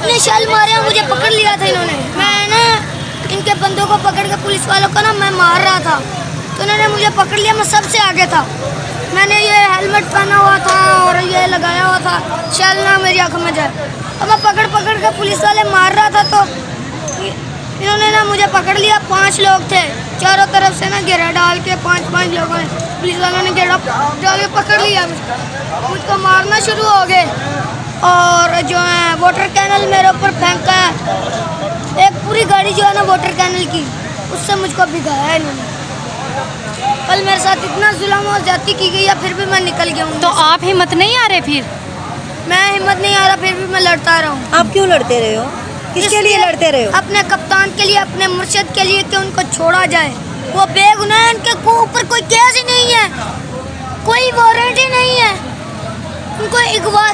इतने शैल मारे, मुझे पकड़ लिया था इन्होंने। मैं ना इनके बंदों को पकड़ के पुलिस वालों को ना मैं मार रहा था, तो इन्होंने मुझे पकड़ लिया। मैं सबसे आगे था, मैंने ये हेलमेट पहना हुआ था और ये लगाया हुआ था, शैल ना मेरी आँख में जाए। अब मैं पकड़ पकड़ के पुलिस वाले मार रहा था, तो इन्होंने ना मुझे पकड़ लिया। 5 लोग थे, चारों तरफ से ना घेरा डाल के 5 लोगों ने, पुलिस वालों ने घेरा डाल के पकड़ लिया। मुझको मारना शुरू हो गए और जो है वाटर कैनल मेरे ऊपर फेंका है। एक पूरी गाड़ी जो है ना वाटर कैनल की, उससे मुझको भिगाया है इन्होंने। कल मेरे साथ इतना जुल्म और ज्यादती की गई है, फिर भी मैं निकल गया हूँ। तो आप हिम्मत नहीं आ रहे? फिर मैं हिम्मत नहीं आ रहा, फिर भी मैं लड़ता रहा हूँ। आप क्यों लड़ते रहे हो? किसके लिए लड़ते रहे हो? अपने कप्तान के लिए, अपने मुर्शिद के लिए कि उनको छोड़ा जाए। वो बेगुनाह है, उनके ऊपर कोई केस ही नहीं है, कोई वारंट ही नहीं है, उनको अगवा